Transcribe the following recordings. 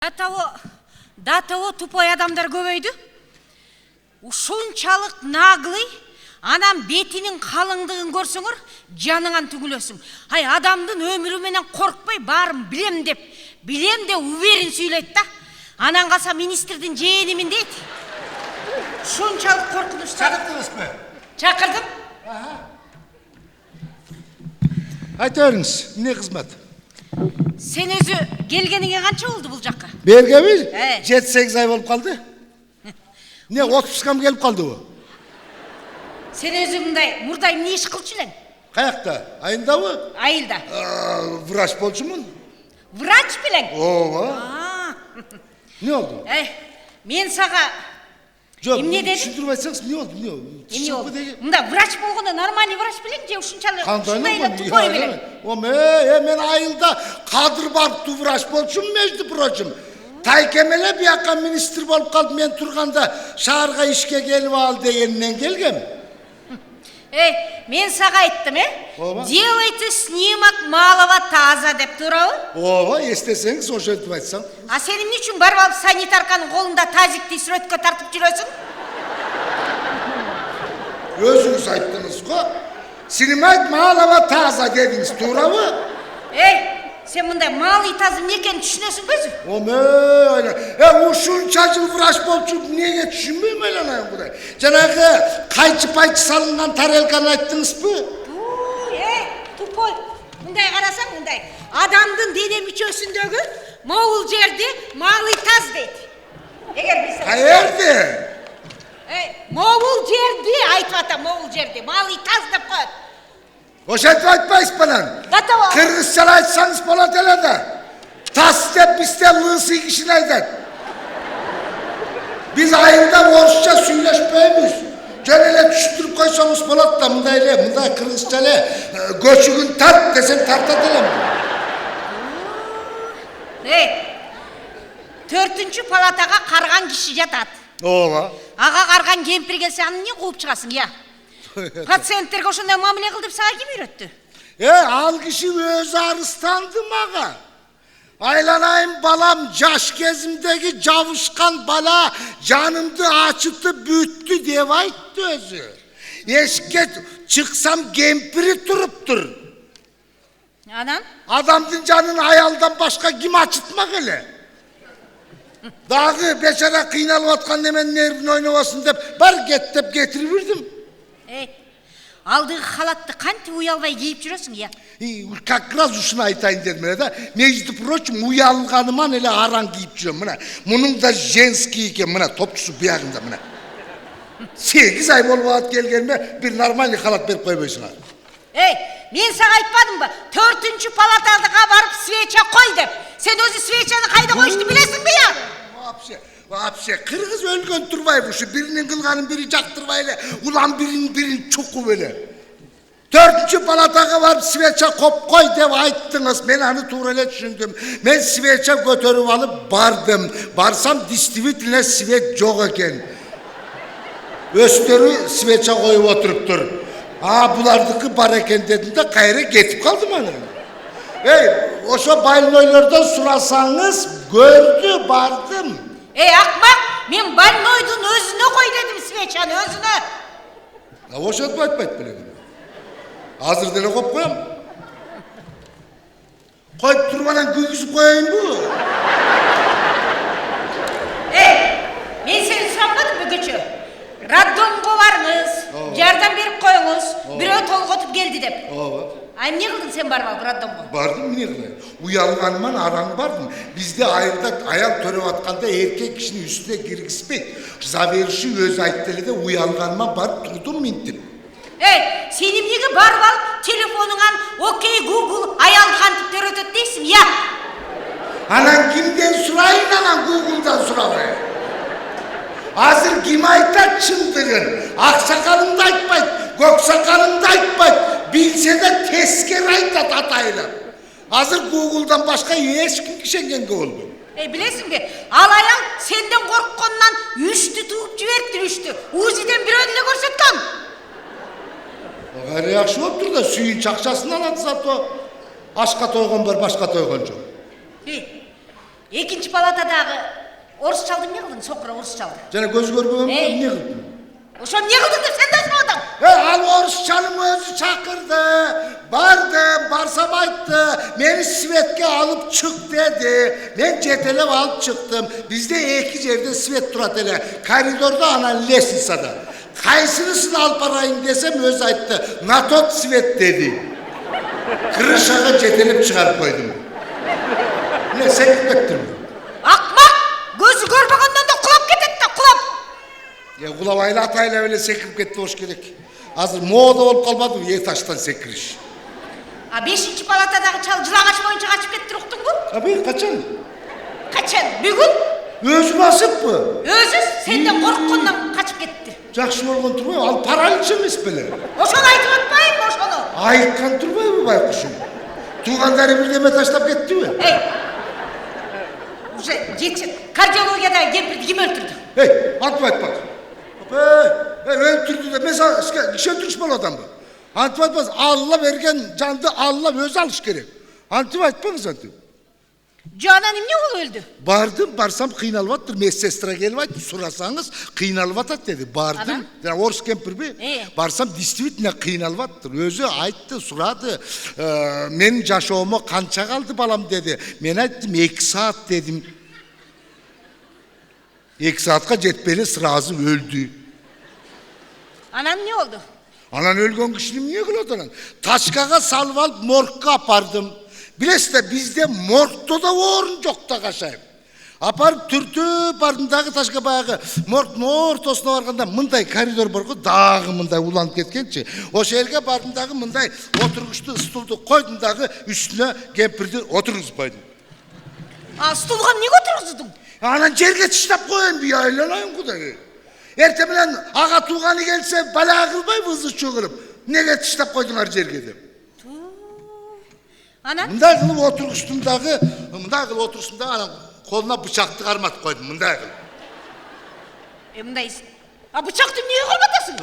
До того тупой адамдар көбейді. Ушунчалық наглый, анам бетінің қалыңдығын көрсіңір, жаныңан түгілесің. Ай, адамдың өмірі менен қорқпай, барым білем де уверен сөйлейді да. Анан қалса министрдің жиенімін дейді. Ушунчалық қорқыныш. Шақырдыңыз бе? Шақырдым. Айта беріңіз, не қызмет? Сен өзі келгеніңе қанша болды бұл жаққа? Бергенбіз 7-8 ай болып қалды. Не, 30 кам келіп қалды бұл? Сен өзі мұрдай не іш қылшы лен? Қаяқта? Айында бұл? Айылда. Врач болшымын. Врач білең? Ооба. Не oldu? Мен саға... Жоқ, не деді? түсіндіріп айтсаңыз, не oldu? Не oldu? Мұнда врач болғанда нормальный врач білең, же ұшыншалы Қандайлы тупой білең? Мен айылда қадыр барып врач болшым, межді прочим. Тайкемеле бияққа министр болып қалды, мен тұрғанда шағырға ішке келіп ал дегеннен келгем. Мен саға айттым, делайте снимок малого таза деп туралы? Ооба, естесеңіз, оша өтіп айтсам. А сенің не үшін барып алып санитарканың қолында тазикті срөтке тартып жүресің? Өзіңіз айттыңыз ғой. Снимок малого таза дедіңіз, туралы? Сен мұндай малый тазым не екенін түсінесің бөзі? Ушунча жыл врач болып жүріп, неге түсінбеймін әланайын бұдай? Жаңағы қайчы-пайчы салынған тарелканы айттыңыз бі? Тупой. Мұндай қарасаң, мұндай. Адамдың дене мүшесіндегі моул жерде малый таз дейді. Қайерде? Моул жерде, айтып ата, моул жерде. Малый таз деп қойды. Oşet айтпайсыз балан. Kırgızçala айтсаңыз болады әледі. Тас деп бізде лысы кішін айтады. Біз айында орысша сөйлеспейміз. Жөнеле түшіктіріп қойсаңыз болады да, мұндай кыргызчале көшігін тарт десең тартат елем. 4-ші палатаға қарған кіші жатады. Оға. Аға қарған кемпір келсе, аны не қуып шығасың, я? Пациенттерге ошондай мамиле кыл деп сага ким үйрөттү? Ал киши өзү арыстанды мага. Айланайын балам, жаш кезимдеги жабышкан бала жанымды ачытып бүттү деп айтты өзү. Эшикке чыксам кемпири туруптур. Анан? Адамдын жанын аялдан башка ким ачытмак эле? Дагы бечара кыйналып аткан немен нервин ойнобосун деп бар кет деп кетирип жүрдүм. Алдығы халатты қанты уялбай кейіп жүресің, я? Как раз ушуну айтайын дедім, да? Между прочим, уялғаныман эле аран кейіп жүрем, мына. Мұның да женский екен, мына, топчусу бұяғында, мына. 8 ай болып алат келгенме, бір нормальный халат беріп қойбайсыңар. Мен саға айтпадым ба? 4-ші палатаға барып свеча қой деп. Сен өзі свечаны қайда қойышты білесің бе, я? Вообще, кыргыз өлгөн турбай бушу, биринин кылганын бири жактырбай эле, улам бирин чукуп эле. 4-чү палатага барып свеча коп кой деп айттыңыз, мен аны туура эле түшүндүм. Мен свеча көтөрүп алып бардым. Барсам действительно свет жок экен. Өстөрү свеча коюп отуруптур. Булардыкы бар экен дедим да кайра кетип калдым аны. Ошо больнойлордон сурасаңыз, көрдү, бардым. Ақмақ, мен больнойдың өзіне қой дедім свечаны, өзіне. Ошо айтпайды білемін. Азыр деле қойып қоям. Қойып тұрманан күйгізіп қояйын бұл. Мен сені сұрамадым бүгінше. Роддомға барыңыз, жардам беріп қойыңыз, біреу толғытып келді деп. Ай, не қылдың сен барып алып роддомға? Бардым, не қылайын? Уялғаныман араң бардым. Бізде айылда аял төріп атқанда еркек кішінің үстіне кіргізбейді. Заверші өзі айттеледі, уялғаныман барып тұрдым ментіп. Сенім неге барып алып, телефоныңан окей, Google аялды қантып төрөтөт дейсің, я? Анан кімден сұрайын, анан Google'дан сұрабай. Азыр кім айтат шындығын? Ақсақалыңды айтпайды, көксақалыңды айтпайды. Bilse de tezker aytat atayla. Hazır Google'dan başka ешкім кишенгенге oldu. Білесің бе, ал аял сенден қорыққаннан үшті туып жіберді, үшті. Узиден бір önüne көрсеткен. Ғайры яқшы болып тұр да, сүйін чақшасын алады зато. Ашқа тойған бар, башқа тойған жоқ. Экинчи палатадагы орусчалды эмне кылдың? Сокура орусчалды. Жана көз көрбөгөн эмне кылдың? Ошо эмне кылдың деп сен да сурап атам. Ал орусчанын өзү чакырды. Бардым, барсам айтты. Мени светке алып чык деди. Мен жетелеп алып чыктым. Бизде эки жерде свет турат эле. Коридордо анан лестницада. Кайсынысын алып барайын десем өзү айтты. На тот свет деди. Крышага жетелеп чыгарып койдум. Эмне секип кеттимби? Акмак! Көзү көрбөгөндөн да кулап кетет да, кулап. Кулабайлы атайлап эле секирип кетти болуш керек. Азыр мода болуп калбадыбы этаждан секириш. А 5-чи палатадагы чал жылагач боюнча качып кетти, уктуңбу? Бир качан? Качан? Бүгүн? Өзү басыппы? Өзү сенден корккондон качып кетти. Жакшы болгон турбайбы? Ал паралич эмес беле? Ошону айтып атпайбы, ошону? Айткан турбайбы байкушум? Туугандары бирдеме таштап кеттиби? Уже жетишет. Кардиологиядагы кемпирди ким өлтүрдү? Антип айтпаңыз. Өлтүрдү деп, мен киши өлтүрүш болуп атамбы? Антип айтпаңыз, Алла берген жанды Алла өзү алыш керек. Антип айтпаңыз антип. Жанан эмне болуп өлдү? Бардым, барсам кыйналып аттыр. Медсестра келип айтты, сурасаңыз кыйналып атат деди. Бардым, орус кемпирби? Барсам действительно кыйналып аттыр. Өзү айтты, сурады. Мен жашоомо канча калды балам деди. Мен айттым 2 саат дедим. 2 саатка жетпей сразу өлдү. Анан эмне болду? Анан өлгөн кишини эмне кылат анан? Тачкага салып алып моргка апардым. Билесиз, бизде моргто да орун жок да кашайм. Апарып түртүп бардым дагы ташка баягы моргдун ортосуна барганда мындай коридор бар го, дагы мындай уланып кеткенчи. Ошол жерге бардым дагы мындай отургучту стулду койдум дагы үстүнө кемпирди отургузуп койдум. Стулга эмнеге отургуздуң? Анан жерге таштап коеюн, бия айланайын кудай. Эртең менен ага тууганы келсе бала кылбайбы ызы чыгырып? Неге таштап койдуңар жерге деп? Анан? Мындай кылып отургучтум дагы, мындай кылып отурсум дагы анан колуна бычакты карматып койдум, мындай кылып. Мындай. Бычакты эмнеге карматасың?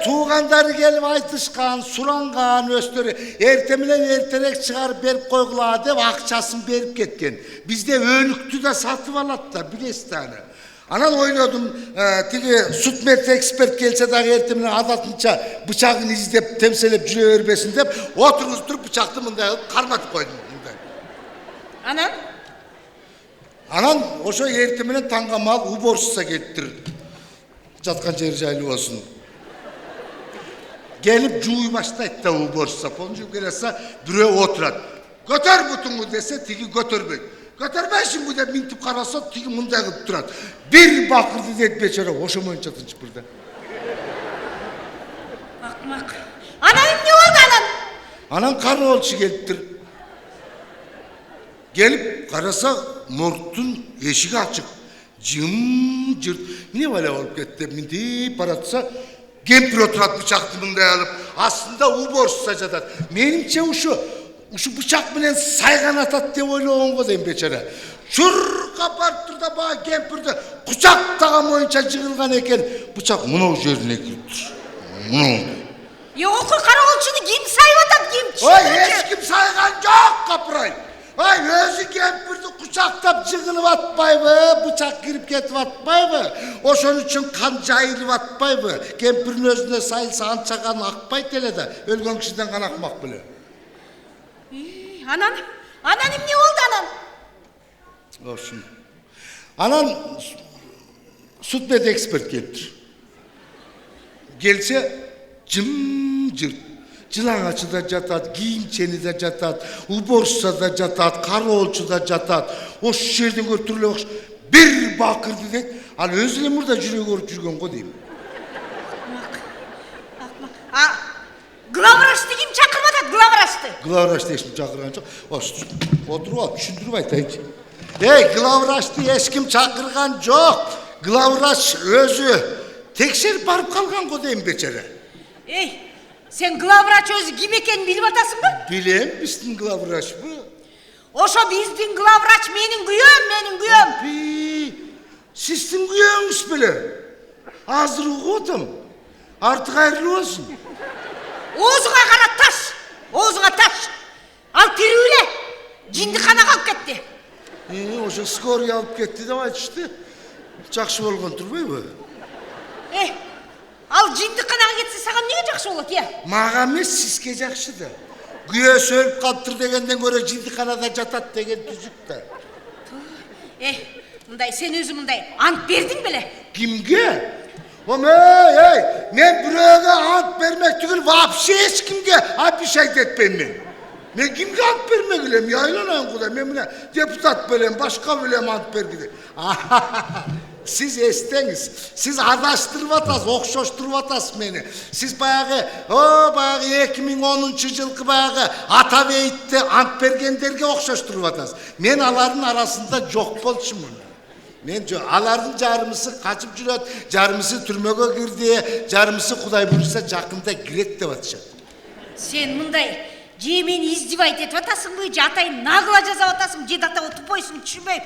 Туугандары келип айтышкан, суранган өстөрү эртең менен эртерээк чыгарып берип койгула деп акчасын берип кеткен. Бизде өлүктү да сатып алат да, билесиз да аны. Анан ойлодум, тиги судмед эксперт келсе дагы эртең менен адатынча бычагын издеп, темселеп жүрө бербесин деп, отургузуп бычакты мындай кылып карматып койдум. Анан ошо эртең менен таңга маал уборщица келиптир. Жаткан жери жайлуу болсун. Gelip жууй баштайт да уборщица. Понжуп келсе бирөө отурат. Көтөр бутуңду десе, тиги көтөрбөйт. Көтөрбөйсүң бу деп минтип караса, тиги мындай кылып турат. Бир бакырды дейт бечара, ошо менен чатынчып бирде. Акмак. Анан эмне болду анан? Анан кароолчу келиптир. Gelip караса, моргтун эшиги ачык. Жым-жырт. Эмне бала болуп кетти? Минтип баратса, кемпир отурат бычакты мындай алып, астында уборщица жатат. Менимче ушу бычак менен сайган атат деп ойлогон го дейм бечара. Чуркап барып тур да баа кемпирди кучактаган боюнча жыгылган экен. Бычак мынау жерине кириптир. Окуй кароолчуну ким сайып атат, ким? Эч ким сайган жок, капырай. Өзү кемпирди кучактап жыгылып атпайбы, бычак кирип кетип атпайбы? Ошон үчүн кан жайылып атпайбы? Кемпирдин өзүнө сайылса анча кан акпайт эле да, өлгөн кишиден кан акмак беле. Анан эмне болду анан? Ошун. Анан судмед эксперт келиптир. Келсе жым-жырт. Жылаңачы да жатат, кийимчени да жатат, уборщица да жатат, кароолчу да жатат. Ошол жерден көрүп туруп эле бакш. Бир бакырды дейт. Ал өзү эле мурда жүрөгү ооруп жүргөн го дейм. Главврачты ким чакырып атат, главврачты? Главврачты эч ким чакырган жок. Отуруп алып түшүндүрүп айтайынчы. Главврачты эч ким чакырган жок. Главврач өзү текшерип барып калган го дейм бечара. Сен главврач өзү ким экенин билип атасыңбы? Билем, биздин главврачпы. Ошо биздин главврач менин күйөөм. Сиздин күйөөңүз беле? Азыр угуп атам. Арты кайрылуу болсун. Оозуңа кара таш. Ал тирүү эле. жындыканага алып кетти. Ошо скорый алып кетти деп айтышты. Жакшы болгон турбайбы? Ал жындыканага кетсе саған неге жакшы болот, Мага эмес, сизге жакшы да. Күйөөсү өлүп калыптыр дегенден көрө жындыканада жатат деген түзүк да. Мындай сен өзү мындай ант бердиң беле? Кимге? Мен бирөөгө ант бермек түгүл, вообще эч кимге обещать этпейм мен. Мен кимге ант бермек элем? Яйланайын кудай, мен мына депутат белем, башка белем ант бергиде. Siz estеңиз, siz адаштырып атасыз, окшоштуруп атасыз мени. Siz баягы 2010 баягы Атабейтте ант бергендерге окшоштуруп атасыз. Мен алардын арасында жок болчумун. Мен алардын жарымысы качып жүрөт, жарымысы түрмөгө кирди, жарымысы Кудай буйруса жакында кирет деп атышат. Сен мындай же мени издевать этип атасыңбы, же атайын нагыла жазап атасың, же дата тупойсуң, түшүнбөйм.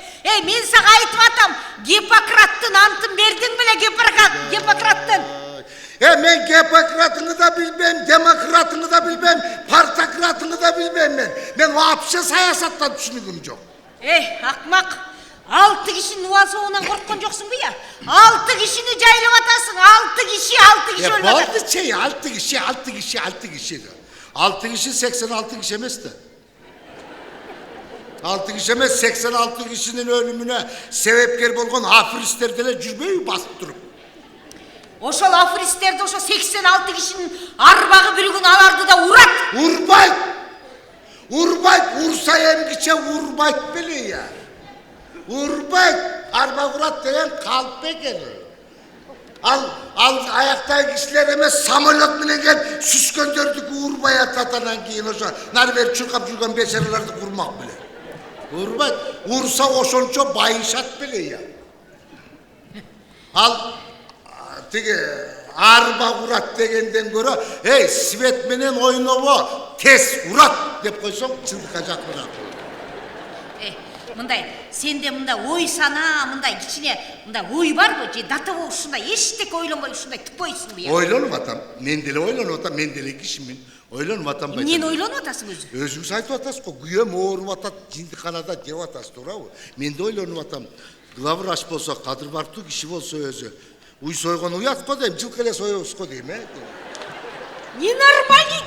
Мен сага айтып атам, Гиппократтын антын бердиң беле, Гиппократтын? Мен Гиппократыңы да билбейм, демократыңы да билбейм, партократыңы да билбейм мен. Мен вообще саясаттан түшүнүгүм жок. Акмак, 6 кишинин убасуунан корккон жоксуңбу я? 6 кишини жайлап атасың, 6 киши өлүп атат. Болду чей, 6 киши. 6 киши 86 киши эмес да. 6 киши эмес, 86 кишинин өлүмүнө себепкер болгон аферистер деле жүрбөйбү басып туруп? Ошол аферистерди ошо 86 кишинин арбагы бир күн аларды да урат. Урбайт, урса эмгиче урбайт беле я. Урбайт, арба урат деген калп экен. Ал аяктагы кишилер эмес, самолет менен келип сүскөндөрдүкү урбай атат, анан кийин ошо нары бери чуркап жүргөн бечараларды урмак беле. Урбайт, урса ошончо байышат беле я. Ал тиги арба урат дегенден көрө, свет менен ойнобо, тез урат деп койсоң, чындыкка жакыныраак. Мындай, сенде мындай ой сана, мындай кичине, мындай ой барбы? Же дата ушундай эчтеке ойлонбой ушундай тупойсуңбу я? Ойлонуп атам, мен деле ойлонуп атам, мен деле кишимин. Ойлонуп атам байта. Эмнени ойлонуп атасың өзүң? Өзүңүз айтып атасыз го, күйөөм ооруп атат, жындыканада деп атасыз, туурабы? Мен да ойлонуп атам. Главврач болсо, кадыр бартуу киши болсо өзү, уй сойгон уят го дейм, жылкы эле соебуз го дейм, Ненормальный